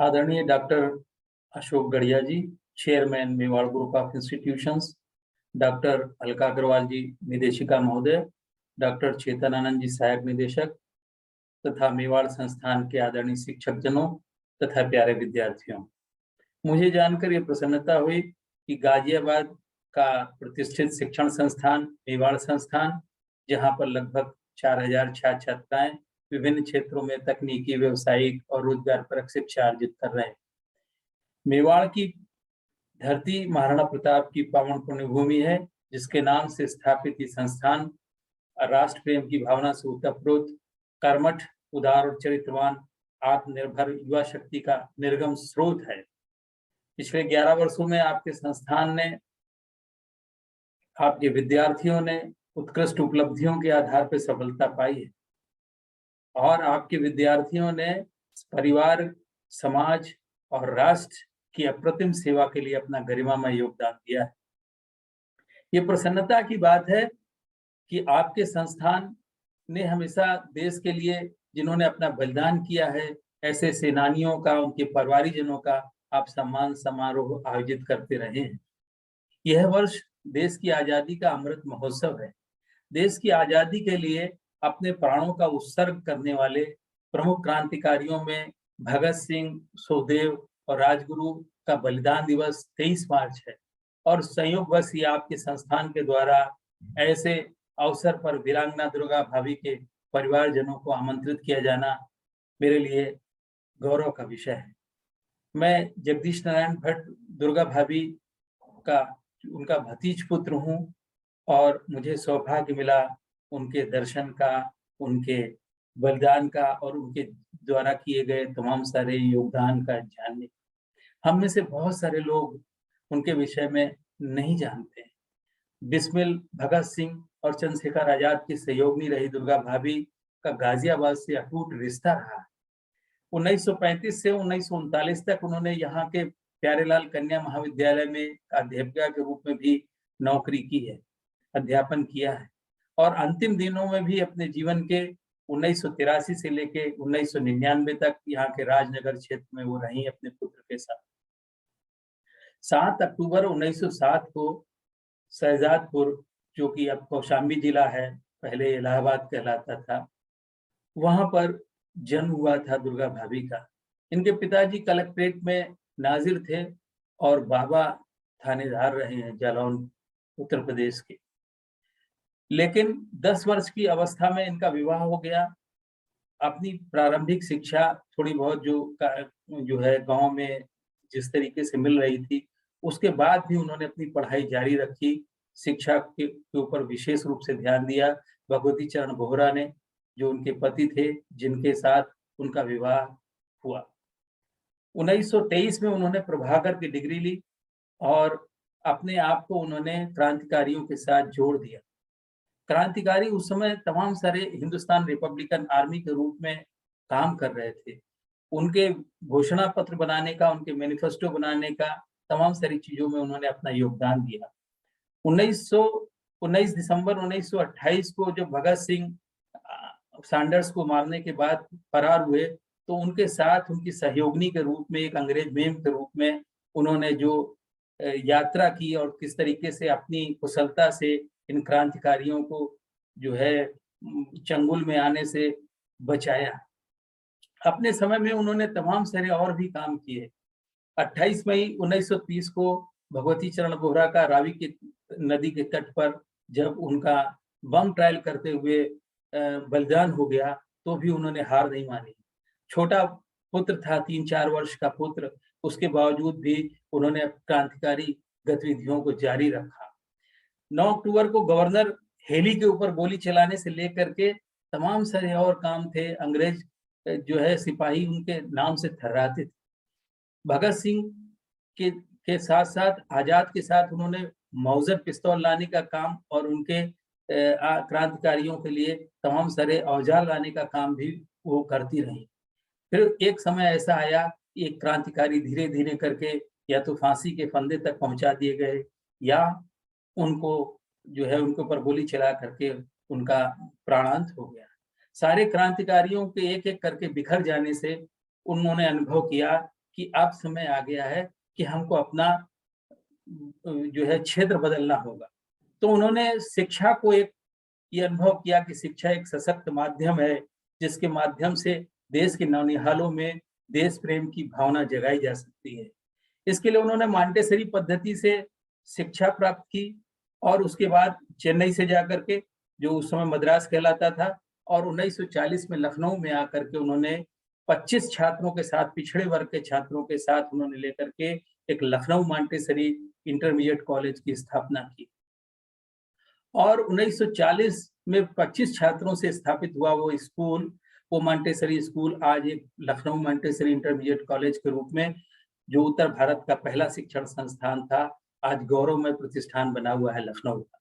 आदरणीय doctor Ashok Gadhia ji, chairman Mewar group of institutions, doctor Alka Agarwal ji, निदेशिका महोदय, डॉक्टर चेतन आनंद जी, सहायक निदेशक, तथा मेवाड़ संस्थान के आदरणीय शिक्षक जनों तथा प्यारे विद्यार्थियों, मुझे जानकर ये प्रसन्नता हुई कि गाजियाबाद का प्रतिष्ठित शिक्षण संस्थान मेवाड़ संस्थान, जहां पर लगभग 4000 छात्र छात्राएं विभिन्न क्षेत्रों में तकनीकी, व्यवसायिक और रोजगारपरक शिक्षा अर्जित कर रहे हैं। मेवाड़ की धरती महाराणा प्रताप की पावन पुण्यभूमि है, जिसके नाम से स्थापित ये संस्थान राष्ट्र प्रेम की भावना से ओतप्रोत, कर्मठ, उदार और चरित्रवान, आत्मनिर्भर युवा शक्ति का निर्गम स्रोत है। पिछले 11 वर्षों में आपके संस्थान ने, आपके विद्यार्थियों ने उत्कृष्ट उपलब्धियों के आधार पर सफलता पाई है और आपके विद्यार्थियों ने परिवार, समाज और राष्ट्र की अप्रतिम सेवा के लिए अपना गरिमामय योगदान दिया है। ये प्रसन्नता की बात है कि आपके संस्थान ने हमेशा देश के लिए जिन्होंने अपना बलिदान किया है, ऐसे सेनानियों का, उनके परिवारजनों का आप सम्मान समारोह आयोजित करते रहे हैं। यह वर्ष देश की आजादी का अमृत महोत्सव है। देश की आजादी के लिए अपने प्राणों का उत्सर्ग करने वाले प्रमुख क्रांतिकारियों में भगत सिंह, सुखदेव और राजगुरु का बलिदान दिवस 23 मार्च है और संयोगवश ही आपके संस्थान के द्वारा ऐसे अवसर पर वीरांगना दुर्गा भाभी के परिवारजनों को आमंत्रित किया जाना मेरे लिए गौरव का विषय है। मैं जगदीश नारायण भट्ट दुर्गा भाभी का उनका भतीज पुत्र हूँ और मुझे सौभाग्य मिला उनके दर्शन का, उनके बलिदान का और उनके द्वारा किए गए तमाम सारे योगदान का जानने। हम में से बहुत सारे लोग उनके विषय में नहीं जानते। बिस्मिल, भगत सिंह और चंद्रशेखर आजाद की सहयोगिनी रही दुर्गा भाभी का गाजियाबाद से अटूट रिश्ता रहा। 1935 से 1939 तक उन्होंने यहाँ के प्यारेलाल कन्या महाविद्यालय में अध्यापिका के रूप में भी नौकरी की है, अध्यापन किया है और अंतिम दिनों में भी अपने जीवन के 1983 से लेके 1999 तक यहाँ के राजनगर क्षेत्र में वो रही अपने पुत्र के साथ। 7 अक्टूबर 1907 को शहजादपुर, जो कि अब कौशाम्बी जिला है, पहले इलाहाबाद कहलाता था, वहां पर जन्म हुआ था दुर्गा भाभी का। इनके पिताजी कलेक्ट्रेट में नाजिर थे और बाबा थानेदार रहे हैं जालौन, उत्तर प्रदेश के। लेकिन 10 वर्ष की अवस्था में इनका विवाह हो गया। अपनी प्रारंभिक शिक्षा थोड़ी बहुत जो है गांव में जिस तरीके से मिल रही थी, उसके बाद भी उन्होंने अपनी पढ़ाई जारी रखी। शिक्षा के ऊपर विशेष रूप से ध्यान दिया। भगवती चरण बोहरा ने, जो उनके पति थे, जिनके साथ उनका विवाह हुआ। 1923 में उन्होंने प्रभाकर की डिग्री ली और अपने आप को उन्होंने क्रांतिकारियों के साथ जोड़ दिया। क्रांतिकारी उस समय तमाम सारे हिंदुस्तान रिपब्लिकन आर्मी के रूप में काम कर रहे थे। उनके घोषणा पत्र बनाने का, उनके मैनिफेस्टो बनाने का, तमाम सारी चीजों में उन्होंने अपना योगदान दिया। 19 दिसंबर 1928 को जब भगत सिंह सैंडर्स को मारने के बाद फरार हुए, तो उनके साथ उनकी सहयोगिनी के रूप में, एक अंग्रेज मेम के रूप में उन्होंने जो यात्रा की और किस तरीके से अपनी कुशलता से इन क्रांतिकारियों को जो है चंगुल में आने से बचाया। अपने समय में उन्होंने तमाम सारे और भी काम किए। 28 मई 1930 को भगवती चरण बोहरा का रावी की नदी के तट पर जब उनका बम ट्रायल करते हुए बलिदान हो गया, तो भी उन्होंने हार नहीं मानी। छोटा पुत्र था, 3-4 वर्ष का पुत्र, उसके बावजूद भी उन्होंने क्रांतिकारी गतिविधियों को जारी रखा। 9 अक्टूबर को गवर्नर हेली के ऊपर गोली चलाने से लेकर के तमाम सारे और काम थे। अंग्रेज जो है सिपाही उनके नाम से थर्राते थे। भगत सिंह के साथ साथ आजाद के साथ उन्होंने मौजर पिस्तौल लाने का काम और उनके क्रांतिकारियों के लिए तमाम सारे औजार लाने का काम भी वो करती रही। फिर एक समय ऐसा आया कि एक क्रांतिकारी धीरे धीरे करके या तो फांसी के फंदे तक पहुंचा दिए गए या उनको जो है उनके ऊपर गोली चला करके उनका प्राणांत हो गया। सारे क्रांतिकारियों के एक एक करके बिखर जाने से उन्होंने अनुभव किया कि अब समय आ गया है कि हमको अपना जो है क्षेत्र बदलना होगा। तो उन्होंने शिक्षा को एक ये अनुभव किया कि शिक्षा एक सशक्त माध्यम है, जिसके माध्यम से देश के नौनिहालों में देश प्रेम की भावना जगाई जा सकती है। इसके लिए उन्होंने मॉन्टेसरी पद्धति से शिक्षा प्राप्त की और उसके बाद चेन्नई से जाकर के, जो उस समय मद्रास कहलाता था, और 1940 में लखनऊ में आकर के उन्होंने 25 छात्रों के साथ, पिछड़े वर्ग के छात्रों के साथ उन्होंने लेकर के एक लखनऊ मॉन्टेसरी इंटरमीडिएट कॉलेज की स्थापना की। और 1940 में 25 छात्रों से स्थापित हुआ वो स्कूल, वो मॉन्टेसरी स्कूल आज एक लखनऊ मॉन्टेसरी इंटरमीडिएट कॉलेज के रूप में, जो उत्तर भारत का पहला शिक्षण संस्थान था, आज गौरवमय प्रतिष्ठान बना हुआ है लखनऊ का।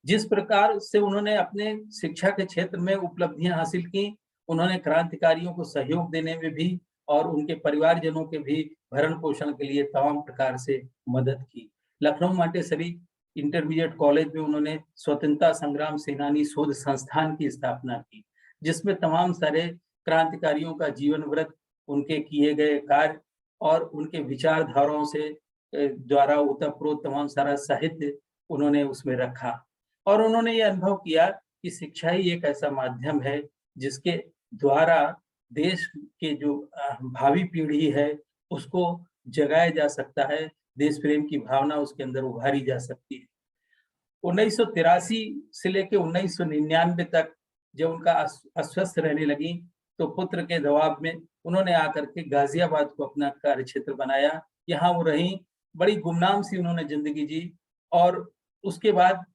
जिस प्रकार से उन्होंने अपने शिक्षा के क्षेत्र में उपलब्धियां हासिल की, उन्होंने क्रांतिकारियों को सहयोग देने में भी और उनके परिवारजनों के भी भरण पोषण के लिए तमाम प्रकार से मदद की। लखनऊ मॉन्टेसरी इंटरमीडिएट कॉलेज में उन्होंने स्वतंत्रता संग्राम सेनानी शोध संस्थान की स्थापना की, जिसमें तमाम सारे क्रांतिकारियों का जीवन वृत्त, उनके किए गए कार्य और उनके विचारधाराओं से द्वारा ओतप्रोत तमाम सारा साहित्य उन्होंने उसमें रखा। और उन्होंने ये अनुभव किया कि शिक्षा ही एक ऐसा माध्यम है जिसके द्वारा देश के जो भावी पीढ़ी है उसको जगाया जा सकता है, देश प्रेम की भावना उसके अंदर उभारी जा सकती है। 1983 से लेकर 1999 तक जब उनका अस्वस्थ रहने लगी, तो पुत्र के दबाव में उन्होंने आकर के गाजियाबाद को अपना कार्यक्षेत्र बनाया। यहाँ वो रहीं, बड़ी गुमनाम सी उन्होंने जिंदगी जी और उसके बाद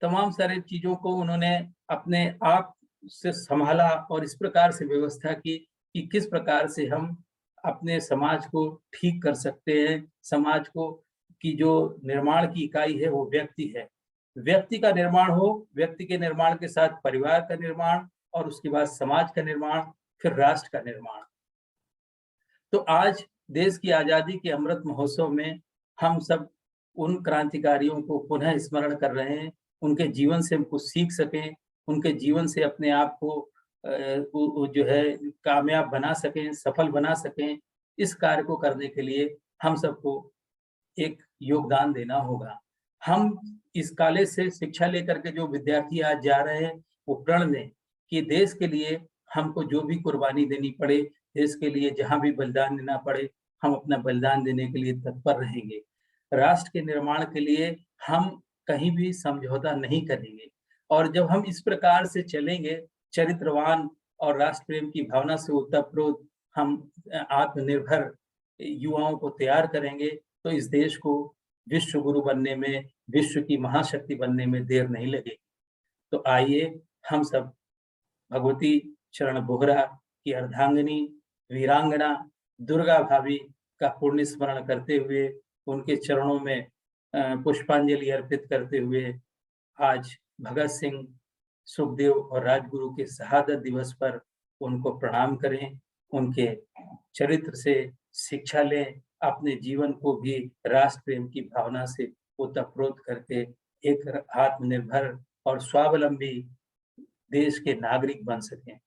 तमाम सारी चीज़ों को उन्होंने अपने आप से सँभाला और इस प्रकार से व्यवस्था की कि किस प्रकार से हम अपने समाज को ठीक कर सकते हैं। समाज को की जो निर्माण की इकाई है वो व्यक्ति है। व्यक्ति का निर्माण हो, व्यक्ति के निर्माण के साथ परिवार का निर्माण और उसके बाद समाज का निर्माण, फिर राष्ट्र का निर्माण। तो आज देश की आज़ादी के अमृत महोत्सव में हम सब उन क्रांतिकारियों को पुनः स्मरण कर रहे हैं, उनके जीवन से हम कुछ सीख सकें, उनके जीवन से अपने आप को जो है कामयाब बना सकें, सफल बना सकें। इस कार्य को करने के लिए हम सबको एक योगदान देना होगा। हम इस कॉलेज से शिक्षा लेकर के जो विद्यार्थी आज जा रहे हैं, वो प्रण लें कि देश के लिए हमको जो भी कुर्बानी देनी पड़े, देश के लिए जहाँ भी बलिदान देना पड़े, हम अपना बलिदान देने के लिए तत्पर रहेंगे। राष्ट्र के निर्माण के लिए हम कहीं भी समझौता नहीं करेंगे और जब हम इस प्रकार से चलेंगे, चरित्रवान और राष्ट्र प्रेम की भावना से ओतप्रोत हम आत्मनिर्भर युवाओं को तैयार करेंगे, तो इस देश को विश्व गुरु बनने में, विश्व की महाशक्ति बनने में देर नहीं लगेगी। तो आइए हम सब भगवती चरण बोहरा की अर्धांगिनी, वीरांगना दुर्गा भाभी का पुण्य स्मरण करते हुए, उनके चरणों में पुष्पांजलि अर्पित करते हुए आज भगत सिंह, सुखदेव और राजगुरु के शहादत दिवस पर उनको प्रणाम करें, उनके चरित्र से शिक्षा लें, अपने जीवन को भी राष्ट्र प्रेम की भावना से ओतप्रोत करके एक आत्मनिर्भर और स्वावलंबी देश के नागरिक बन सकें।